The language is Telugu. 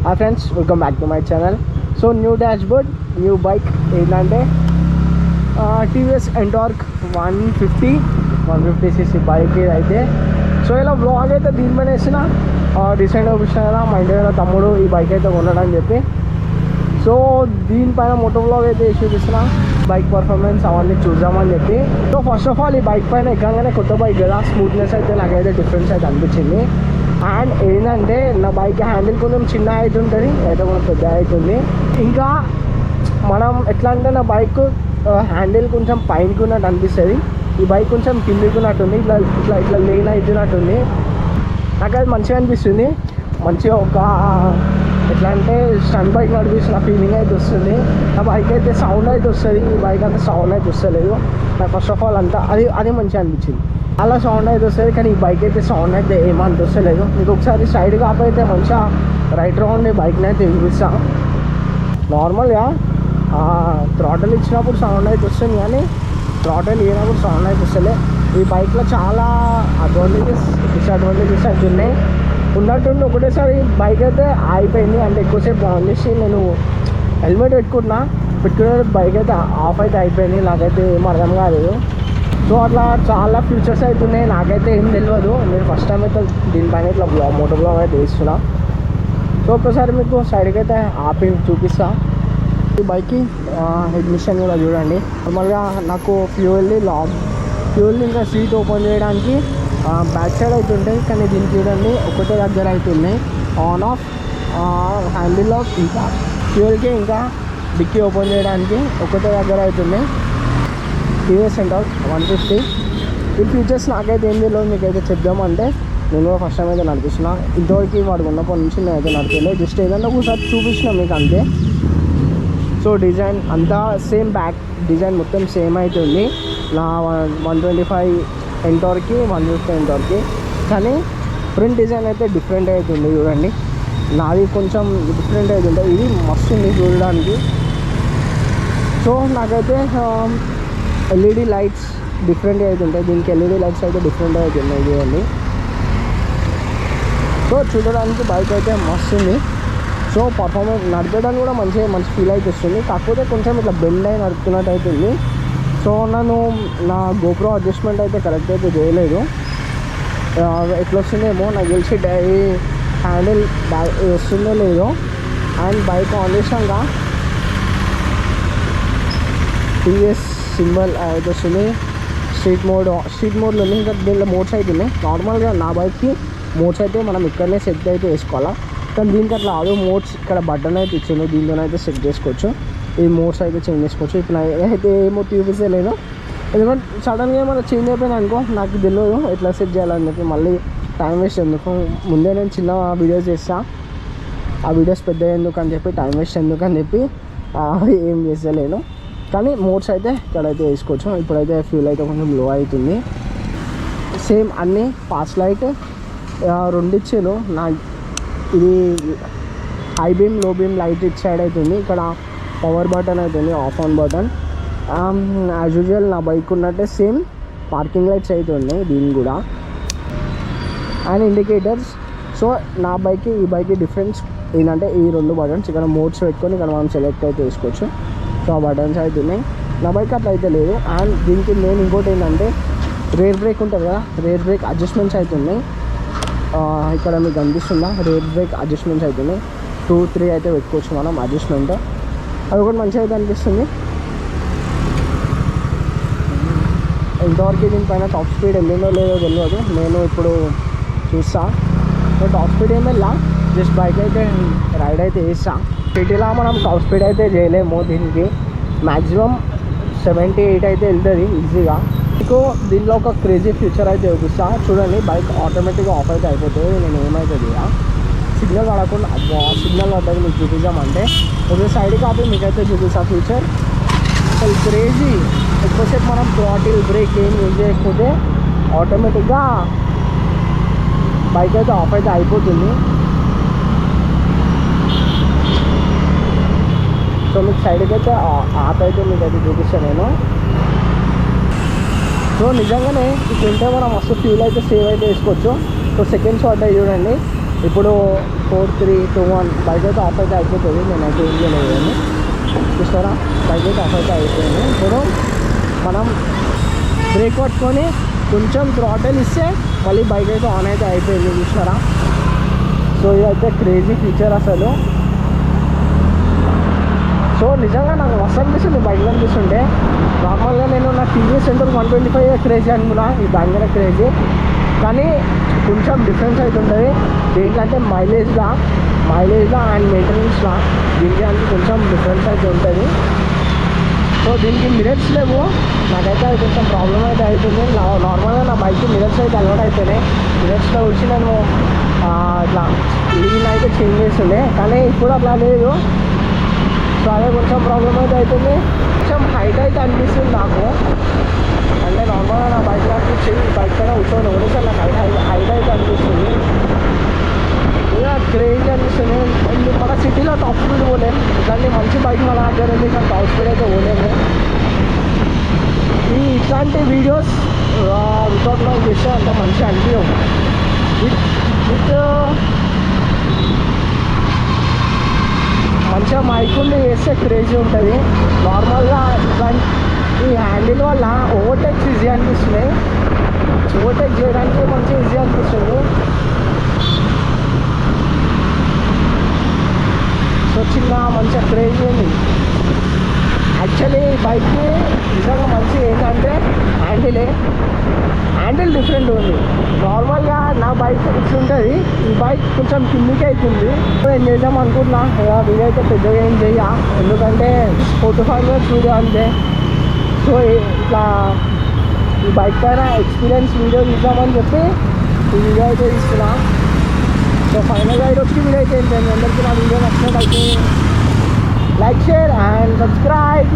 Hi friends, welcome back to my channel. So new dashboard, new bike ఏంటంటే టీవీఎస్ ఎంటార్క్ 150cc బైక్ అయితే. సో ఇలా బ్లాగ్ అయితే దీనిపైన వేసిన రీసెంట్గా చూసిన కదా మా ఇంటి దగ్గర తమ్ముడు ఈ బైక్ అయితే కొన్నాడని చెప్పి. సో దీనిపైన మోటో బ్లాగ్ అయితే చూపిస్తున్న బైక్ పర్ఫార్మెన్స్ అవన్నీ చూద్దామని చెప్పి. సో ఫస్ట్ ఆఫ్ ఆల్ ఈ బైక్ పైన ఎక్కగానే కొత్త బైక్ కదా, స్మూత్నెస్ అయితే నాకైతే డిఫరెన్స్ అయితే అనిపించింది. అండ్ ఏంటంటే నా బైక్ హ్యాండిల్ కొంచెం చిన్న అవుతుంటుంది, అయితే కొంచెం పెద్ద అవుతుంది. ఇంకా మనం ఎట్లా అంటే నా బైక్ హ్యాండిల్ కొంచెం పైనకి ఉన్నట్టు అనిపిస్తుంది, ఈ బైక్ కొంచెం కిందికి ఉన్నట్టుంది, ఇట్లా ఇట్లా ఇట్లా లేన్ అవుతున్నట్టుంది. నాకు అది మంచిగా అనిపిస్తుంది. మంచిగా ఒక ఎట్లా అంటే స్టన్ బైక్ నడిపిస్తున్న ఫీలింగ్ అయితే వస్తుంది. నా బైక్ అయితే సౌండ్ అయితే వస్తుంది, ఈ బైక్ అంతా సౌండ్ అయితే వస్తలేదు నాకు. ఫస్ట్ ఆఫ్ ఆల్ అంతా అది మంచిగా అనిపించింది. అలా సౌండ్ అయితే వస్తుంది, కానీ ఈ బైక్ అయితే సౌండ్ అయితే ఏమంత వస్తలేదు. మీకు ఒకసారి సైడ్ కాకపోతే మంచిగా రైట్ రౌండ్ బైక్ని అయితే చూపిస్తాను. నార్మల్గా థ్రాటల్ ఇచ్చినప్పుడు సౌండ్ అయితే వస్తుంది, కానీ థ్రాటల్ ఇచ్చినప్పుడు సౌండ్ అయితే వస్తలే. ఈ బైక్లో చాలా అడ్వాంటేజెస్ డిసడ్వాంటేజెస్ అయితే ఉన్నాయి. ఉన్నట్టుండి ఒకటేసారి బైక్ అయితే ఆగిపోయింది. అంటే ఎక్కువసేపు ఆన్ చేసి నేను హెల్మెట్ పెట్టుకునే బైక్ అయితే ఆఫ్ అయితే అయిపోయింది. నాకైతే ఏం అర్థం కాలేదు. సో అట్లా చాలా ఫ్యూచర్స్ అయితే ఉన్నాయి, నాకైతే ఏం తెలియదు. నేను ఫస్ట్ టైం అయితే దీనిపైన ఇట్లా మోటో బ్లాగ్ అయితే వేస్తున్నా. సో ఒక్కసారి మీకు సైడ్కి అయితే ఆపి చూపిస్తా. ఈ బైక్కి హెడ్ మిషన్ కూడా చూడండి. నార్మల్గా నాకు ఫ్యూయల్ ఇంకా సీట్ ఓపెన్ చేయడానికి బ్యాక్ సైడ్ అయితే ఉంటాయి, కానీ దీనికి చూడండి ఒకటే దగ్గర అయితే ఉన్నాయి. ఆన్ ఆఫ్ హ్యాండిల్ ఆఫ్ ఇంకా ఫ్యూయల్కి ఇంకా డిక్కీ ఓపెన్ చేయడానికి ఒకటే దగ్గర అయితే ఉన్నాయి. TVS NTorq 150. ఈ ఫీచర్స్ నాకైతే ఏం తెలియదు, మీకైతే చెప్దామంటే నేను కూడా ఫస్ట్ టైం అయితే నడిపిస్తున్నా. ఇంతవరకు వాడు ఉన్నప్పటి నుంచి నేను అయితే నడిపలేదు, జస్ట్ ఏదన్నా ఒకసారి చూపించిన మీకు అంతే. సో డిజైన్ అంతా సేమ్, బ్యాక్ డిజైన్ మొత్తం సేమ్ అవుతుంది నా 125 ఎంటార్క్కి 150 ఎంటార్క్కి, కానీ ఫ్రంట్ డిజైన్ అయితే డిఫరెంట్ అవుతుంది. చూడండి, నాది కొంచెం డిఫరెంట్ అవుతుంది, ఇది మస్తు ఉంది చూడడానికి. సో నాకైతే ఎల్ఈడి లైట్స్ డిఫరెంట్ అవుతుంటాయి, దీనికి ఎల్ఈడి లైట్స్ అయితే డిఫరెంట్ అవుతున్నాయి చూడండి. సో చూడడానికి బైక్ అయితే మస్తు ఉంది. సో పర్ఫార్మెన్స్ నడపడానికి కూడా మంచి ఫీల్ అయితే వస్తుంది, కాకపోతే కొంచెం ఇట్లా బెండ్ అయి నడుపుతున్నట్టు అవుతుంది. సో నా గోప్రో అడ్జస్ట్మెంట్ అయితే కరెక్ట్ అయితే చేయలేదు, ఎట్లా వస్తుందేమో నాకు తెలిసి హ్యాండిల్ వస్తుందో లేదో. అండ్ బైక్ ఆన్ చేసాక టీవీఎస్ సింబల్ అయితే వస్తుంది. స్ట్రీట్ మోడ్లో ఉంది, ఇంకా దీనిలో మోడ్స్ అయితే ఉన్నాయి. నార్మల్గా నా బైక్కి మోడ్స్ అయితే మనం ఇక్కడనే సెట్ అయితే వేసుకోవాలా, కానీ దీనికి అట్లా ఆడియో మోడ్స్ ఇక్కడ బటన్ అయితే ఇచ్చింది, దీంతోనైతే సెట్ చేసుకోవచ్చు. ఈ మోడ్స్ అయితే చేంజ్ చేసుకోవచ్చు. ఇప్పుడు అయితే ఏమో చూపిస్తలేను, ఎందుకంటే సడన్గా ఏమైనా చేంజ్ అయిపోయినా అనుకో నాకు తెలియదు ఎట్లా సెట్ చేయాలని చెప్పి. మళ్ళీ టైం వేస్ట్ ఎందుకు, ముందే నేను చిన్న వీడియోస్ చేస్తాను, ఆ వీడియోస్ పెద్ద ఎందుకు అని చెప్పి, టైం వేస్ట్ ఎందుకు అని చెప్పి ఏం చేస్తలేను. కానీ మోడ్స్ అయితే ఇక్కడైతే వేసుకోవచ్చు. ఇప్పుడైతే ఫ్యూల్ అయితే కొంచెం లో అవుతుంది. సేమ్ అన్నీ ఫాస్ట్ లైట్ రెండు ఇచ్చాను. నా ఇది హై బీమ్ లో బీమ్ లైట్ ఇటు సైడ్ అవుతుంది. ఇక్కడ పవర్ బటన్ అవుతుంది, of on button. As usual నా బైక్ ఉన్నట్టే సేమ్ పార్కింగ్ లైట్స్ అయితే ఉన్నాయి దీనికి కూడా, అండ్ ఇండికేటర్స్. సో నా బైక్కి ఈ బైక్కి డిఫరెన్స్ ఏంటంటే ఈ రెండు బటన్స్, ఇక్కడ మోడ్స్ పెట్టుకొని ఇక్కడ మనం సెలెక్ట్ అయితే వేసుకోవచ్చు. సో ఆ బటన్స్ అయితే ఉన్నాయి. నా బైక్ అట్లా అయితే లేదు. అండ్ దీనికి మెయిన్ ఇంకోటి ఏంటంటే రేర్ బ్రేక్ ఉంటుంది కదా, రేర్ బ్రేక్ అడ్జస్ట్మెంట్స్ అవుతున్నాయి. ఇక్కడ మీకు కనిపిస్తుందా, రేర్ బ్రేక్ అడ్జస్ట్మెంట్స్ అవుతున్నాయి. 2-3 అయితే పెట్టుకోవచ్చు మనం అడ్జస్ట్మెంట్, అది ఒకటి మంచిగా అయితే అనిపిస్తుంది. ఇంతవరకు దీనిపైన టాప్ స్పీడ్ వెళ్ళిందో లేదో తెలియదు, నేను ఇప్పుడు చూస్తా. టాప్ స్పీడ్ ఏం వెళ్ళా, జస్ట్ బైక్ అయితే రైడ్ అయితే వేస్తా. సిటీలో మనం టాప్ స్పీడ్ అయితే చేయలేము, దీనికి మ్యాక్సిమం 78 అయితే వెళ్తుంది ఈజీగా. మీకు దీనిలో ఒక క్రేజీ ఫ్యూచర్ అయితే చూపిస్తా చూడండి. బైక్ ఆటోమేటిక్గా ఆఫ్ అయితే అయిపోతుంది, నేను ఏమవుతుంది సిగ్నల్ పడకుండా సిగ్నల్ పడ్డది మీకు చూపిద్దామంటే ఒక సైడ్కి ఆపి మీకైతే చూపిస్తా ఫ్యూచర్. అసలు క్రేజీ. ఎక్కువసేపు మనం థ్రాటిల్ బ్రేక్ ఏం యూజ్ చేయకపోతే ఆటోమేటిక్గా బైక్ అయితే ఆఫ్ అయితే అయిపోతుంది. సో మీకు సైడ్కి అయితే ఆప్ అయితే మీకు అయితే చూపిస్తాను నేను. సో నిజంగానే ఇట్లా ఉంటే మనం మస్తు ఫ్యూల్ అయితే సేవ్ అయితే వేసుకోవచ్చు. సో సెకండ్స్ పడ్డాయి చూడండి, ఇప్పుడు 4 3 2 1 బైక్ అయితే ఆఫ్ అయితే అయిపోతుంది. నేనైతే ఏం చేయలేదు అని చూస్తారా, బైక్ అయితే ఆఫ్ అయితే అయిపోయింది. ఇప్పుడు మనం బ్రేక్ పట్టుకొని కొంచెం థ్రాటిల్ ఇస్తే మళ్ళీ బైక్ అయితే ఆన్ అయితే అయిపోయింది చూస్తారా. సో ఇదైతే క్రేజీ ఫీచర్ అసలు. సో నిజంగా నాకు మస్తు అనిపిస్తుంది బైక్ అనిపిస్తుంటే. నార్మల్గా నేను నా టీవీఎస్ సెంటర్ 125 క్రేజీ అనుకున్నా, ఈ బ్యాంగర్ క్రేజీ. కానీ కొంచెం డిఫరెన్స్ అయితే ఉంటుంది దేంట్లంటే మైలేజ్లో అండ్ మెయింటెనెన్స్లో దీనికి అంటే కొంచెం డిఫరెన్స్ అయితే ఉంటుంది. సో దీనికి మిరర్స్ లేవు, నాకైతే అది కొంచెం ప్రాబ్లం అయితే అవుతుంది. నార్మల్గా నా బైక్ మిరర్స్ అయితే అలవాటు అయిపోయినాయి. మిరర్స్లో వచ్చి నేను ఇట్లా లీన్ అయితే చేంజ్ చేస్తుండే, కానీ ఇప్పుడు అట్లా లేదు. సో అదే కొంచెం ప్రాబ్లం అయితే అవుతుంది. కొంచెం హైట్ అయితే అనిపిస్తుంది నాకు. అంటే నార్మల్గా నా బైక్ అనిపించి బైక్ పైన కూర్చొని ఒకటేసారి నాకు హైట్ అయితే అనిపిస్తుంది. ఇంకా క్రేజ్ అనిపిస్తుంది. మన సిటీలో టాప్ స్పీడ్ పోలేము, ఇట్లాంటి మంచి బైక్ మన దగ్గర ఉంది, కానీ టాప్ స్పీడ్ అయితే పోలేము. ఇట్లాంటి వీడియోస్ వితౌట్ లాగ్ చేస్తే అంత మంచిగా అనిపించవు. విత్ మంచిగా మైక్ ఉండి వేస్తే క్రేజీ ఉంటుంది. నార్మల్గా ఇట్లాంటి ఈ హ్యాండిల్ వల్ల ఓవర్టేక్స్ ఈజీ అనిపిస్తున్నాయి, ఓవర్టేక్ చేయడానికి మంచిగా ఈజీ అనిపిస్తుంది. సో చిన్న మంచిగా క్రేజీ ఉంది. యాక్చువల్లీ బైక్కి నిజంగా మంచిగా ఏంటంటే హ్యాండిల్ డిఫరెంట్ ఉంది. నార్మల్గా నా బైక్ ఇట్లుంటుంది, ఈ బైక్ కొంచెం కిందికి అవుతుంది. ఏం చేద్దాం అనుకుంటున్నా, వీడియో అయితే పెద్దగా ఏం చెయ్య, ఎందుకంటే 4-5 మినిట్స్ వీడియో అంతే. సో ఇట్లా ఈ బైక్ పైన ఎక్స్పీరియన్స్ వీడియో తీద్దామని చెప్పి ఈ వీడియో అయితే తీస్తున్నా. సో ఫైనల్గా ఈరోజుకి వీడియో అయితే ఏంటంటే అందరికీ నా వీడియో నచ్చినట్టయితే లైక్, షేర్ అండ్ సబ్స్క్రైబ్.